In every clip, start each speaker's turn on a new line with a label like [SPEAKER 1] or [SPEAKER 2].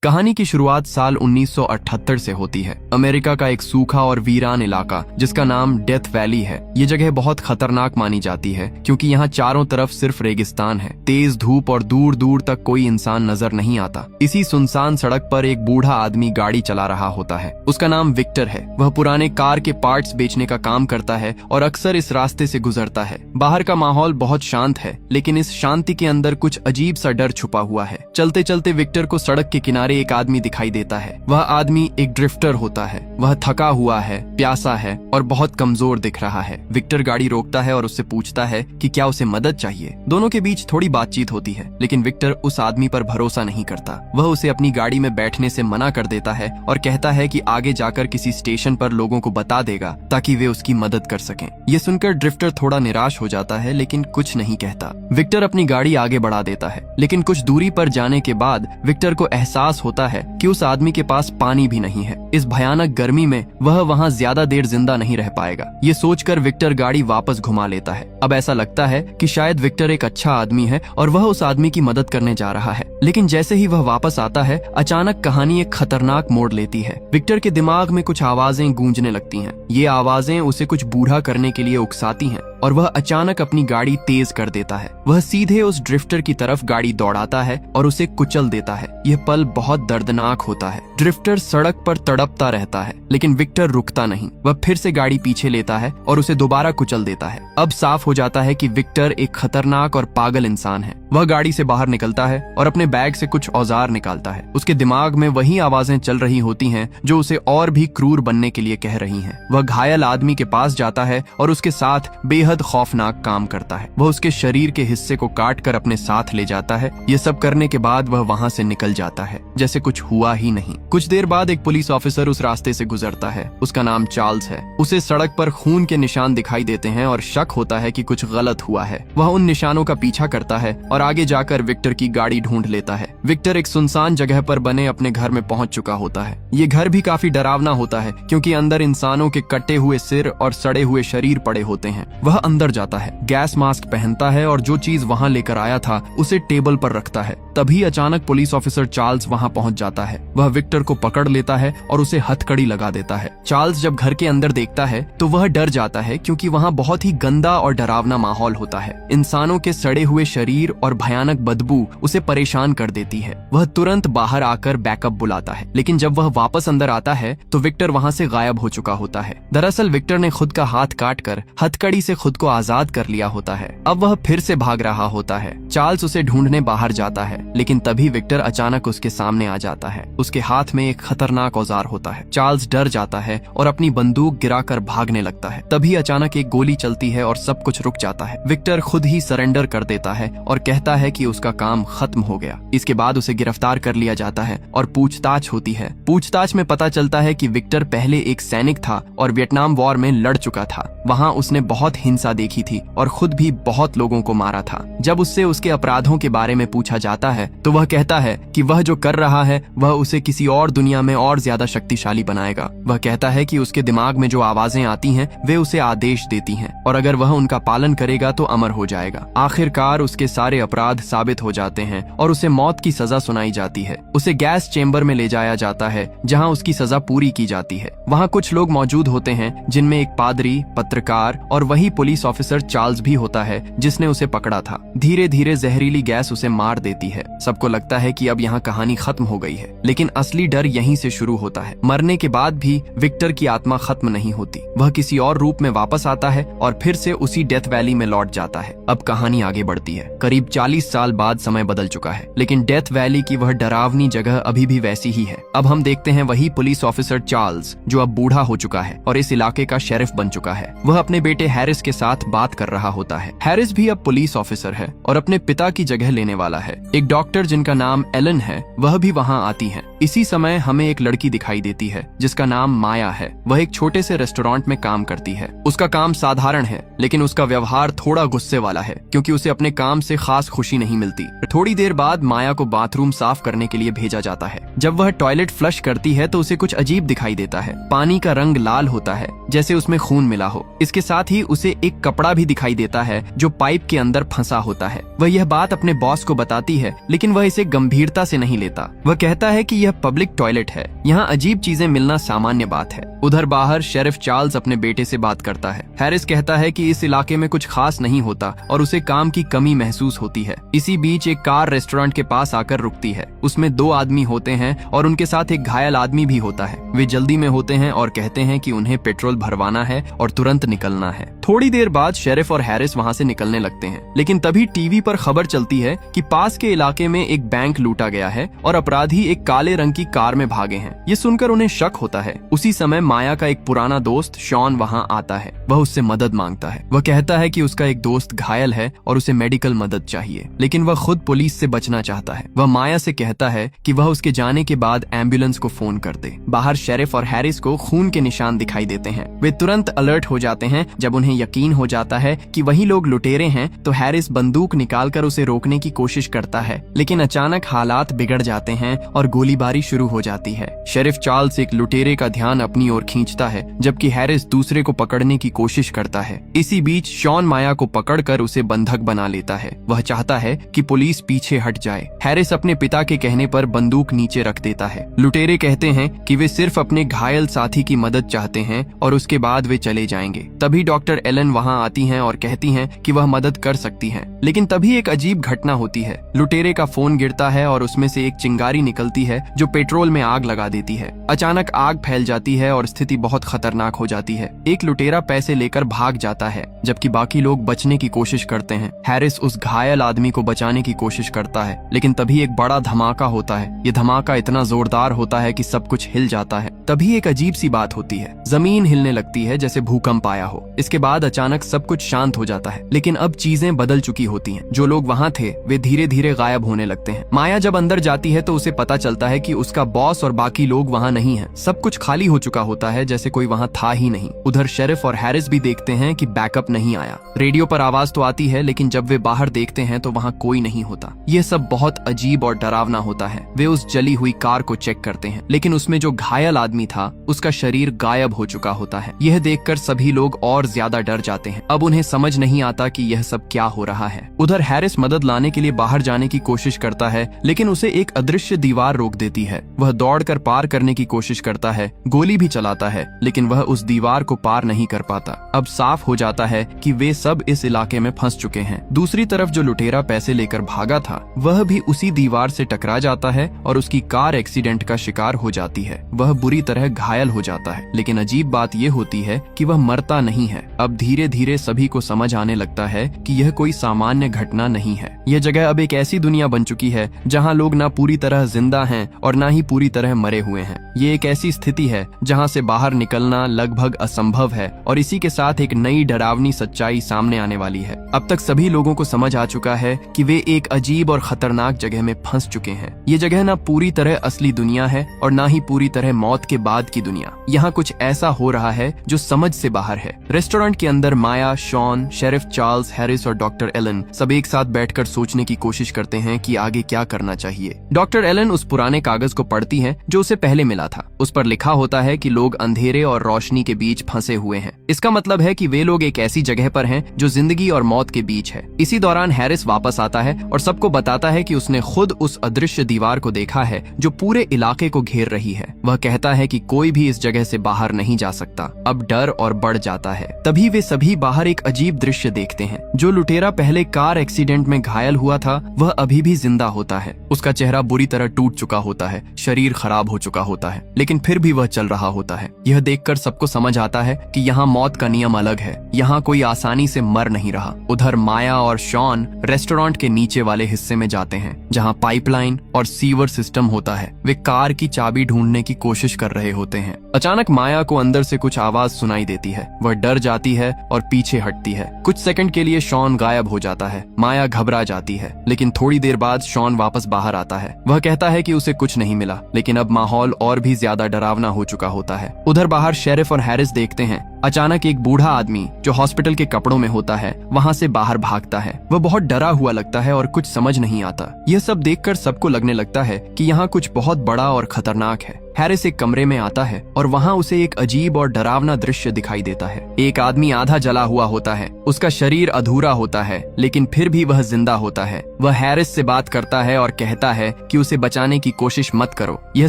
[SPEAKER 1] कहानी की शुरुआत साल 1978 से होती है। अमेरिका का एक सूखा और वीरान इलाका जिसका नाम डेथ वैली है। ये जगह बहुत खतरनाक मानी जाती है क्योंकि यहाँ चारों तरफ सिर्फ रेगिस्तान है, तेज धूप और दूर दूर तक कोई इंसान नजर नहीं आता। इसी सुनसान सड़क पर एक बूढ़ा आदमी गाड़ी चला रहा होता है। उसका नाम विक्टर है। वह पुराने कार के पार्ट्स बेचने का काम करता है और अक्सर इस रास्ते से गुजरता है। बाहर का माहौल बहुत शांत है, लेकिन इस शांति के अंदर कुछ अजीब सा डर छुपा हुआ है। चलते चलते विक्टर को सड़क के किनारे एक आदमी दिखाई देता है। वह आदमी एक ड्रिफ्टर होता है। वह थका हुआ है, प्यासा है और बहुत कमजोर दिख रहा है। विक्टर गाड़ी रोकता है और उससे पूछता है कि क्या उसे मदद चाहिए। दोनों के बीच थोड़ी बातचीत होती है, लेकिन विक्टर उस आदमी पर भरोसा नहीं करता। वह उसे अपनी गाड़ी में बैठने से मना कर देता है और कहता है कि आगे जाकर किसी स्टेशन पर लोगों को बता देगा ताकि वे उसकी मदद कर सकें। ये सुनकर ड्रिफ्टर थोड़ा निराश हो जाता है, लेकिन कुछ नहीं कहता। विक्टर अपनी गाड़ी आगे बढ़ा देता है, लेकिन कुछ दूरी पर जाने के बाद विक्टर को एहसास होता है कि उस आदमी के पास पानी भी नहीं है। इस भयानक गर्मी में वह वहां ज्यादा देर जिंदा नहीं रह पाएगा। ये सोचकर विक्टर गाड़ी वापस घुमा लेता है। अब ऐसा लगता है कि शायद विक्टर एक अच्छा आदमी है और वह उस आदमी की मदद करने जा रहा है। लेकिन जैसे ही वह वापस आता है, अचानक कहानी एक खतरनाक मोड़ लेती है। विक्टर के दिमाग में कुछ आवाजें गूंजने लगती हैं। ये आवाजें उसे कुछ बूढ़ा करने के लिए उकसाती हैं और वह अचानक अपनी गाड़ी तेज कर देता है। वह सीधे उस ड्रिफ्टर की तरफ गाड़ी दौड़ाता है और उसे कुचल देता है। यह पल बहुत दर्दनाक होता है। ड्रिफ्टर सड़क पर तड़पता रहता है, लेकिन विक्टर रुकता नहीं। वह फिर से गाड़ी पीछे लेता है और उसे दोबारा कुचल देता है। अब साफ हो जाता है कि विक्टर एक खतरनाक और पागल इंसान है। वह गाड़ी से बाहर निकलता है और अपने बैग से कुछ औजार निकालता है। उसके दिमाग में वही आवाजें चल रही होती हैं जो उसे और भी क्रूर बनने के लिए कह रही हैं। वह घायल आदमी के पास जाता है और उसके साथ बेहद खौफनाक काम करता है। वह उसके शरीर के हिस्से को काट कर अपने साथ ले जाता है। ये सब करने के बाद वह वहां से निकल जाता है जैसे कुछ हुआ ही नहीं। कुछ देर बाद एक पुलिस ऑफिसर उस रास्ते से गुजरता है। उसका नाम चार्ल्स है। उसे सड़क पर खून के निशान दिखाई देते हैं और शक होता है कि कुछ गलत हुआ है। वह उन निशानों का पीछा करता है और आगे जाकर विक्टर की गाड़ी ढूंढ लेता है। विक्टर एक सुनसान जगह पर बने अपने घर में पहुंच चुका होता है। ये घर भी काफी डरावना होता है क्योंकि अंदर इंसानों के कटे हुए सिर और सड़े हुए शरीर पड़े होते हैं। वह अंदर जाता है, गैस मास्क पहनता है और जो चीज वहां लेकर आया था उसे टेबल पर रखता है। तभी अचानक पुलिस ऑफिसर चार्ल्स वहां पहुंच जाता है। वह विक्टर को पकड़ लेता है और उसे हथकड़ी लगा देता है। चार्ल्स जब घर के अंदर देखता है तो वह डर जाता है क्योंकि वहां बहुत ही गंदा और डरावना माहौल होता है। इंसानों के सड़े हुए शरीर और भयानक बदबू उसे परेशान कर देती है। वह तुरंत बाहर आकर बैकअप बुलाता है, लेकिन जब वह वापस अंदर आता है तो विक्टर वहां से गायब हो चुका होता है। दरअसल विक्टर ने खुद का हाथ काटकर हथकड़ी से खुद को आजाद कर लिया होता है। अब वह फिर से भाग रहा होता है। चार्ल्स उसे ढूंढने बाहर जाता है, लेकिन तभी विक्टर अचानक उसके सामने आ जाता है। उसके हाथ में एक खतरनाक औजार होता है। चार्ल्स डर जाता है और अपनी बंदूक गिराकर भागने लगता है। तभी अचानक एक गोली चलती है और सब कुछ रुक जाता है। विक्टर खुद ही सरेंडर कर देता है और कहता है कि उसका काम खत्म हो गया। इसके बाद उसे गिरफ्तार कर लिया जाता है और पूछताछ होती है। पूछताछ में पता चलता है कि विक्टर पहले एक सैनिक था और वियतनाम वॉर में लड़ चुका था। वहाँ उसने बहुत हिंसा देखी थी और खुद भी बहुत लोगों को मारा था। जब उससे उसके अपराधों के बारे में पूछा जाता है तो वह कहता है कि वह जो कर रहा है वह उसे किसी और दुनिया में और ज्यादा शक्तिशाली बनाएगा। वह कहता है कि उसके दिमाग में जो आवाजें आती हैं वे उसे आदेश देती हैं और अगर वह उनका पालन करेगा तो अमर हो जाएगा। आखिरकार उसके सारे अपराध साबित हो जाते हैं और उसे मौत की सजा सुनाई जाती है। उसे गैस चेंबर में ले जाया जाता है जहाँ उसकी सजा पूरी की जाती है। वहाँ कुछ लोग मौजूद होते हैं जिनमें एक पादरी, पत्रकार और वही पुलिस ऑफिसर चार्ल्स भी होता है जिसने उसे पकड़ा था। धीरे धीरे जहरीली गैस उसे मार देती है। सबको लगता है कि अब यहाँ कहानी खत्म हो गई है, लेकिन असली डर यहीं से शुरू होता है। मरने के बाद भी विक्टर की आत्मा खत्म नहीं होती। वह किसी और रूप में वापस आता है और फिर से उसी डेथ वैली में लौट जाता है। अब कहानी आगे बढ़ती है। करीब 40 साल बाद समय बदल चुका है, लेकिन डेथ वैली की वह डरावनी जगह अभी भी वैसी ही है। अब हम देखते हैं वही पुलिस ऑफिसर चार्ल्स जो अब बूढ़ा हो चुका है और इस इलाके का शेरिफ बन चुका है। वह अपने बेटे हैरिस के साथ बात कर रहा होता है। हैरिस भी अब पुलिस ऑफिसर है और अपने पिता की जगह लेने वाला है। एक डॉक्टर जिनका नाम एलन है वह भी वहाँ आती है। इसी समय हमें एक लड़की दिखाई देती है जिसका नाम माया है। वह एक छोटे से रेस्टोरेंट में काम करती है। उसका काम साधारण है, लेकिन उसका व्यवहार थोड़ा गुस्से वाला है क्योंकि उसे अपने काम से खास खुशी नहीं मिलती। थोड़ी देर बाद माया को बाथरूम साफ करने के लिए भेजा जाता है। जब वह टॉयलेट फ्लश करती है तो उसे कुछ अजीब दिखाई देता है। पानी का रंग लाल होता है जैसे उसमें खून मिला हो। इसके साथ ही उसे एक कपड़ा भी दिखाई देता है जो पाइप के अंदर फंसा होता है। वह यह बात अपने बॉस को बताती है, लेकिन वह इसे गंभीरता से नहीं लेता। वह कहता है कि यह पब्लिक टॉयलेट है, यहाँ अजीब चीजें मिलना सामान्य बात है। उधर बाहर शेरिफ चार्ल्स अपने बेटे से बात करता है। हैरिस कहता है कि इस इलाके में कुछ खास नहीं होता और उसे काम की कमी महसूस होती है। इसी बीच एक कार रेस्टोरेंट के पास आकर रुकती है। उसमें 2 आदमी होते हैं और उनके साथ एक घायल आदमी भी होता है। वे जल्दी में होते हैं और कहते हैं कि उन्हें पेट्रोल भरवाना है और तुरंत निकलना है। थोड़ी देर बाद शेरिफ और हैरिस वहाँ से निकलने लगते हैं, लेकिन तभी टीवी पर खबर चलती है कि पास के इलाके में एक बैंक लूटा गया है और अपराधी एक काले रंग की कार में भागे हैं। ये सुनकर उन्हें शक होता है। उसी समय माया का एक पुराना दोस्त शॉन वहाँ आता है। वह उससे मदद मांगता है। वह कहता है कि उसका एक दोस्त घायल है और उसे मेडिकल मदद चाहिए, लेकिन वह खुद पुलिस से बचना चाहता है। वह माया से कहता है कि वह उसके जाने के बाद एम्बुलेंस को फोन कर दे। बाहर शेरिफ और हैरिस को खून के निशान दिखाई देते हैं। वे तुरंत अलर्ट हो जाते हैं। जब उन्हें यकीन हो जाता है कि वही लोग लुटेरे हैं, तो हैरिस बंदूक निकालकर उसे रोकने की कोशिश करता है, लेकिन अचानक हालात बिगड़ जाते हैं और गोलीबारी शुरू हो जाती है। शेरिफ चार्ल्स एक लुटेरे का ध्यान अपनी ओर खींचता है, जबकि हैरिस दूसरे को पकड़ने की कोशिश करता है। इसी बीच शॉन माया को पकड़कर उसे बंधक बना लेता है। वह चाहता है कि पुलिस पीछे हट जाए। हैरिस अपने पिता के कहने पर बंदूक नीचे रख देता है। लुटेरे कहते हैं कि वे सिर्फ अपने घायल साथी की मदद चाहते हैं और उसके बाद वे चले जाएंगे। तभी डॉक्टर एलन वहां आती हैं और कहती हैं कि वह मदद कर सकती हैं। लेकिन तभी एक अजीब घटना होती है। लुटेरे का फोन गिरता है और उसमें से एक चिंगारी निकलती है जो पेट्रोल में आग लगा देती है। अचानक आग फैल जाती है और स्थिति बहुत खतरनाक हो जाती है। एक लुटेरा पैसे लेकर भाग जाता है, जबकि बाकी लोग बचने की कोशिश करते हैं। हैरिस उस घायल आदमी को बचाने की कोशिश करता है, लेकिन तभी एक बड़ा धमाका होता है। ये धमाका इतना जोरदार होता है कि सब कुछ हिल जाता है। तभी एक अजीब सी बात होती है। जमीन हिलने लगती है जैसे भूकंप आया हो। इसके बाद अचानक सब कुछ शांत हो जाता है, लेकिन अब चीजें बदल चुकी होती हैं। जो लोग वहाँ थे वे धीरे धीरे गायब होने लगते हैं। माया जब अंदर जाती है तो उसे पता चलता है कि उसका बॉस और बाकी लोग वहाँ नहीं हैं। सब कुछ खाली हो चुका होता है, जैसे कोई वहाँ था ही नहीं। उधर शेरिफ और हैरिस भी देखते हैं कि बैकअप नहीं आया। रेडियो पर आवाज तो आती है, लेकिन जब वे बाहर देखते हैं तो वहाँ कोई नहीं होता। ये सब बहुत अजीब और डरावना होता है। वे उस जली हुई कार को चेक करते हैं, लेकिन उसमें जो घायल आदमी था उसका शरीर गायब हो चुका होता है। यह देखकर सभी लोग और ज्यादा डर जाते हैं। अब उन्हें समझ नहीं आता कि यह सब क्या हो रहा है। उधर हैरिस मदद लाने के लिए बाहर जाने की कोशिश करता है, लेकिन उसे एक अदृश्य दीवार रोक देती है। वह दौड़कर पार करने की कोशिश करता है, गोली भी चलाता है, लेकिन वह उस दीवार को पार नहीं कर पाता। अब साफ हो जाता है कि वे सब इस इलाके में फंस चुके हैं। दूसरी तरफ जो लुटेरा पैसे लेकर भागा था वह भी उसी दीवार से टकरा जाता है और उसकी कार एक्सीडेंट का शिकार हो जाती है। वह बुरी तरह घायल हो जाता है, लेकिन अजीब बात यह होती है कि वह मरता नहीं है। अब धीरे धीरे सभी को समझ आने लगता है कि यह कोई सामान्य घटना नहीं है। यह जगह अब एक ऐसी दुनिया बन चुकी है जहाँ लोग ना पूरी तरह जिंदा हैं और ना ही पूरी तरह मरे हुए हैं। ये एक ऐसी स्थिति है जहाँ से बाहर निकलना लगभग असंभव है और इसी के साथ एक नई डरावनी सच्चाई सामने आने वाली है। अब तक सभी लोगों को समझ आ चुका है कि वे एक अजीब और खतरनाक जगह में फंस चुके हैं। ये जगह ना पूरी तरह असली दुनिया है और ना ही पूरी तरह मौत के बाद की दुनिया। यहाँ कुछ ऐसा हो रहा है जो समझ से बाहर है। रेस्टोरेंट के अंदर माया, शॉन, शेरिफ चार्ल्स, हैरिस और डॉक्टर एलन सब एक साथ बैठकर सोचने की कोशिश करते हैं कि आगे क्या करना चाहिए। डॉक्टर एलन उस पुराने कागज को पढ़ती हैं जो उसे पहले मिला था। उस पर लिखा होता है कि लोग अंधेरे और रोशनी के बीच फंसे हुए हैं। इसका मतलब है कि वे लोग एक ऐसी जगह पर हैं जो जिंदगी और मौत के बीच है। इसी दौरान हैरिस वापस आता है और सबको बताता है कि उसने खुद उस अदृश्य दीवार को देखा है जो पूरे इलाके को घेर रही है। वह कहता है कि कोई भी इस जगह से बाहर नहीं जा सकता। अब डर और बढ़ जाता है। तभी वे सभी बाहर एक अजीब दृश्य देखते हैं। जो लुटेरा पहले कार एक्सीडेंट में घायल हुआ था वह अभी भी जिंदा होता है। उसका चेहरा बुरी तरह टूट चुका होता है, शरीर खराब हो चुका होता है, लेकिन फिर भी वह चल रहा होता है। यह देखकर सबको समझ आता है कि यहाँ मौत का नियम अलग है। यहाँ कोई आसानी से मर नहीं रहा। उधर माया और शॉन रेस्टोरेंट के नीचे वाले हिस्से में जाते हैं जहाँ पाइपलाइन और सीवर सिस्टम होता है। वे कार की चाबी ढूंढने की कोशिश कर रहे होते हैं। अचानक माया को अंदर से कुछ आवाज सुनाई देती है। वह डर जाती है और पीछे हटती है। कुछ सेकंड के लिए शॉन गायब हो जाता है। माया घबरा जाती है, लेकिन थोड़ी देर बाद शॉन वापस बाहर आता है। वह कहता है कि उसे कुछ नहीं मिला, लेकिन अब माहौल और भी ज्यादा डरावना हो चुका होता है। उधर बाहर शेरिफ और हैरिस देखते हैं अचानक एक बूढ़ा आदमी जो हॉस्पिटल के कपड़ों में होता है वहाँ से बाहर भागता है। वह बहुत डरा हुआ लगता है और कुछ समझ नहीं आता। यह सब देखकर सबको लगने लगता है कि यहाँ कुछ बहुत बड़ा और खतरनाक है। हैरिस एक कमरे में आता है और वहाँ उसे एक अजीब और डरावना दृश्य दिखाई देता है। एक आदमी आधा जला हुआ होता है, उसका शरीर अधूरा होता है लेकिन फिर भी वह जिंदा होता है। वह हैरिस से बात करता है और कहता है कि उसे बचाने की कोशिश मत करो। यह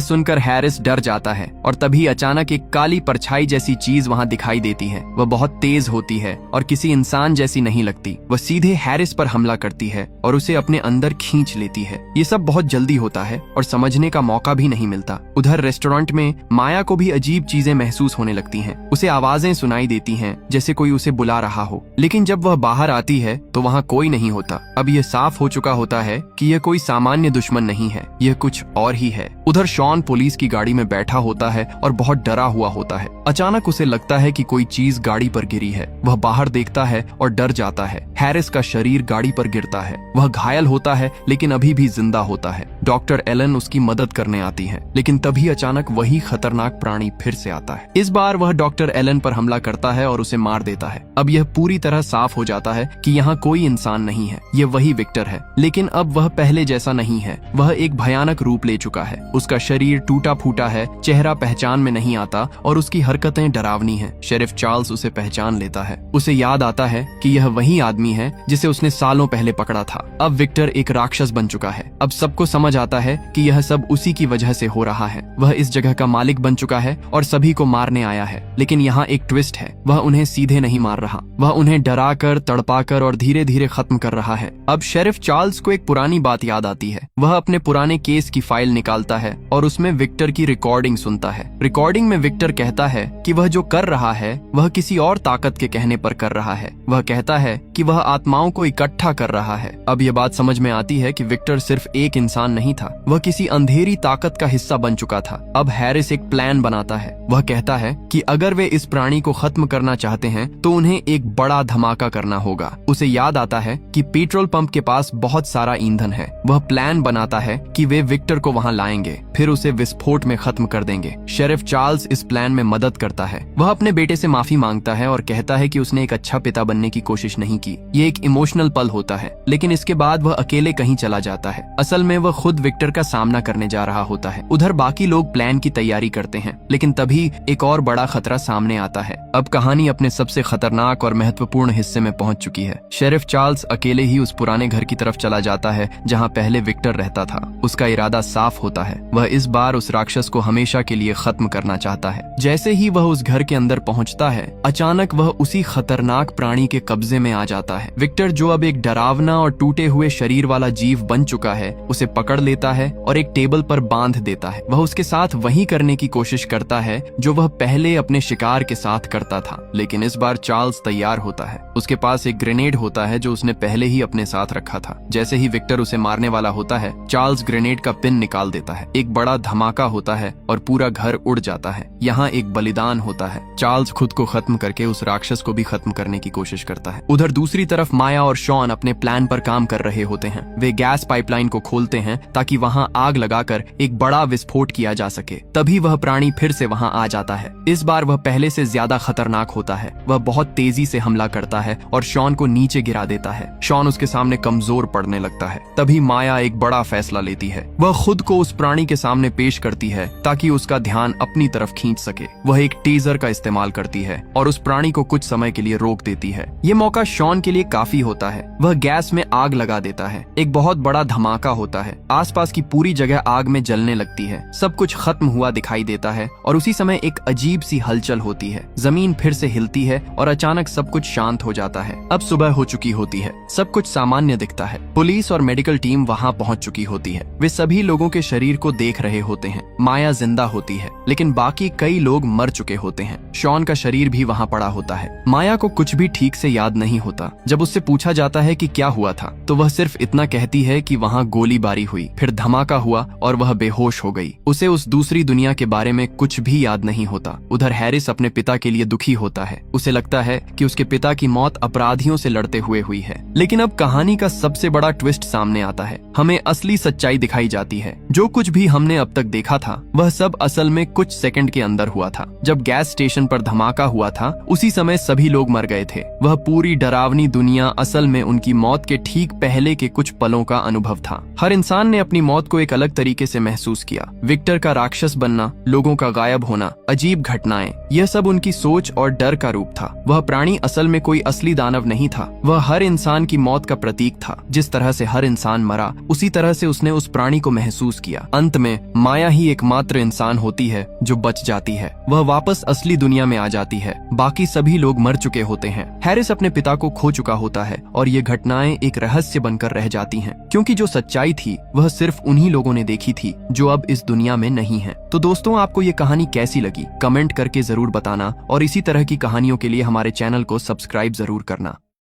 [SPEAKER 1] सुनकर हैरिस डर जाता है और तभी अचानक एक काली परछाई जैसी चीज वहाँ दिखाई देती है। वह बहुत तेज होती है और किसी इंसान जैसी नहीं लगती। वह सीधे हैरिस पर हमला करती है और उसे अपने अंदर खींच लेती है। ये सब बहुत जल्दी होता है और समझने का मौका भी नहीं मिलता। उधर रेस्टोरेंट में माया को भी अजीब चीजें महसूस होने लगती हैं। उसे आवाजें सुनाई देती हैं जैसे कोई उसे बुला रहा हो, लेकिन जब वह बाहर आती है तो वहाँ कोई नहीं होता। अब यह साफ हो चुका होता है कि यह कोई सामान्य दुश्मन नहीं है, यह कुछ और ही है। उधर शॉन पुलिस की गाड़ी में बैठा होता है और बहुत डरा हुआ होता है। अचानक उसे लगता है कि कोई चीज गाड़ी पर गिरी है। वह बाहर देखता है और डर जाता है। हैरिस का शरीर गाड़ी पर गिरता है। वह घायल होता है लेकिन अभी भी जिंदा होता है। डॉक्टर एलन उसकी मदद करने आती है, लेकिन तभी अचानक वही खतरनाक प्राणी फिर से आता है। इस बार वह डॉक्टर एलन पर हमला करता है और उसे मार देता है। अब यह पूरी तरह साफ हो जाता है कि यहाँ कोई इंसान नहीं है, यह वही विक्टर है। लेकिन अब वह पहले जैसा नहीं है। वह एक भयानक रूप ले चुका है। उसका शरीर टूटा फूटा है, चेहरा पहचान में नहीं आता और उसकी हरकतें डरावनी हैं। शेरिफ चार्ल्स उसे पहचान लेता है। उसे याद आता है कि यह वही आदमी है जिसे उसने सालों पहले पकड़ा था। अब विक्टर एक राक्षस बन चुका है। अब सबको समझ आता है कि यह सब उसी की वजह से हो रहा है। वह इस जगह का मालिक बन चुका है और सभी को मारने आया है। लेकिन यहाँ एक ट्विस्ट है, वह उन्हें सीधे नहीं मार रहा। वह उन्हें डराकर, तड़पाकर और धीरे धीरे खत्म कर रहा है। अब शेरिफ चार्ल्स को एक पुरानी बात याद आती है। वह अपने पुराने केस की फाइल निकालता है और उसमें विक्टर की रिकॉर्डिंग सुनता है। रिकॉर्डिंग में विक्टर कहता है कि वह जो कर रहा है वह किसी और ताकत के कहने पर कर रहा है। वह कहता है कि वह आत्माओं को इकट्ठा कर रहा है। अब यह बात समझ में आती है कि विक्टर सिर्फ एक इंसान नहीं था, वह किसी अंधेरी ताकत का हिस्सा बन चुका था। अब हैरिस एक प्लान बनाता है। वह कहता है कि अगर वे इस प्राणी को खत्म करना चाहते हैं तो उन्हें एक बड़ा धमाका करना होगा। उसे याद आता है कि पेट्रोल पंप के पास बहुत सारा ईंधन है। वह प्लान बनाता है कि वे विक्टर को वहां लाएंगे, फिर उसे विस्फोट में खत्म कर देंगे। शेरिफ चार्ल्स इस प्लान में मदद करता है। वह अपने बेटे से माफी मांगता है और कहता है कि उसने एक अच्छा पिता बनने की कोशिश नहीं की। ये एक इमोशनल पल होता है, लेकिन इसके बाद वह अकेले कहीं चला जाता है। असल में वह खुद विक्टर का सामना करने जा रहा होता है। उधर बाकी लोग प्लान की तैयारी करते हैं, लेकिन तभी एक और बड़ा खतरा सामने आता है। अब कहानी अपने सबसे खतरनाक और महत्वपूर्ण हिस्से में पहुंच चुकी है। शेरिफ चार्ल्स अकेले ही उस पुराने घर की तरफ चला जाता है जहां पहले विक्टर रहता था। उसका इरादा साफ होता है, वह इस बार उस राक्षस को हमेशा के लिए खत्म करना चाहता है। जैसे ही वह उस घर के अंदर पहुंचता है, अचानक वह उसी खतरनाक प्राणी के कब्जे में आ जाता है। विक्टर, जो अब एक डरावना और टूटे हुए शरीर वाला जीव बन चुका है, उसे पकड़ लेता है और एक टेबल पर बांध देता है। वह उसके साथ वही करने की कोशिश करता है जो वह पहले अपने शिकार के साथ करता था, लेकिन इस बार चार्ल्स तैयार होता है। उसके पास एक ग्रेनेड होता है जो उसने पहले ही अपने साथ रखा था। जैसे ही विक्टर उसे मारने वाला होता है, चार्ल्स ग्रेनेड का पिन निकाल देता है। एक बड़ा धमाका होता है और पूरा घर उड़ जाता है। यहाँ एक बलिदान होता है। चार्ल्स खुद को खत्म करके उस राक्षस को भी खत्म करने की कोशिश करता है। उधर दूसरी तरफ माया और शॉन अपने प्लान पर काम कर रहे होते हैं। वे गैस पाइपलाइन को खोलते हैं ताकि वहाँ आग लगाकर एक बड़ा विस्फोट किया जा सके। तभी वह प्राणी फिर से वहाँ आ जाता है। इस बार वह पहले से ज्यादा खतरनाक होता है। वह बहुत तेजी से हमला करता है और शॉन को नीचे गिरा देता है। शॉन उसके सामने कमजोर पड़ने लगता है। तभी माया एक बड़ा फैसला लेती है। वह खुद को उस प्राणी के सामने पेश करती है ताकि उसका ध्यान अपनी तरफ खींच सके। वह एक टीजर का इस्तेमाल करती है और उस प्राणी को कुछ समय के लिए रोक देती है। ये मौका शॉन के लिए काफी होता है। वह गैस में आग लगा देता है। एक बहुत बड़ा धमाका होता है। आसपास की पूरी जगह आग में जलने लगती है। सब कुछ खत्म हुआ दिखाई देता है और उसी समय एक अजीब सी हलचल होती है। जमीन फिर से हिलती है और अचानक सब कुछ शांत हो जाता है। अब सुबह हो चुकी होती है। सब कुछ सामान्य दिखता है। पुलिस और मेडिकल टीम वहाँ पहुँच चुकी होती है। वे सभी लोगों के शरीर को देख रहे होते हैं। माया जिंदा होती है, लेकिन बाकी कई लोग मर चुके होते हैं। शॉन का शरीर भी वहाँ पड़ा होता है। माया को कुछ भी ठीक से याद नहीं होता। जब उससे पूछा जाता है कि क्या हुआ था, तो वह सिर्फ इतना कहती है कि वहाँ गोलीबारी हुई, फिर धमाका हुआ और वह बेहोश हो गई। उसे उस दूसरी दुनिया के बारे में कुछ भी याद नहीं होता। उधर हैरिस अपने पिता के लिए दुखी होता है। उसे लगता है कि उसके पिता की मौत अपराधियों से लड़ते हुए हुई है। लेकिन अब कहानी का सबसे बड़ा ट्विस्ट सामने आता है। हमें असली सच्चाई दिखाई जाती है। जो कुछ भी हमने अब तक देखा था, वह सब असल में कुछ सेकंड के अंदर हुआ था। जब गैस स्टेशन पर धमाका धमाका हुआ था उसी समय सभी लोग मर गए थे। वह पूरी डरावनी दुनिया असल में उनकी मौत के ठीक पहले के कुछ पलों का अनुभव था। हर इंसान ने अपनी मौत को एक अलग तरीके से महसूस किया। विक्टर का राक्षस बनना, लोगों का गायब होना, अजीब घटनाएं, यह सब उनकी सोच और डर का रूप था। वह प्राणी असल में कोई असली दानव नहीं था, वह हर इंसान की मौत का प्रतीक था। जिस तरह से हर इंसान मरा, उसी तरह से उसने उस प्राणी को महसूस किया। अंत में माया ही एकमात्र इंसान होती है जो बच जाती है। वह वापस असली दुनिया में आ जाती है, बाकी सभी लोग मर चुके होते हैं। हैरिस अपने पिता को खो चुका होता है और ये घटनाएं एक रहस्य बनकर रह जाती हैं, क्योंकि जो सच्चाई थी वह सिर्फ उन्हीं लोगों ने देखी थी जो अब इस दुनिया में नहीं है। तो दोस्तों, आपको ये कहानी कैसी लगी कमेंट करके जरूर बताना और इसी तरह की कहानियों के लिए हमारे चैनल को सब्सक्राइब जरूर करना।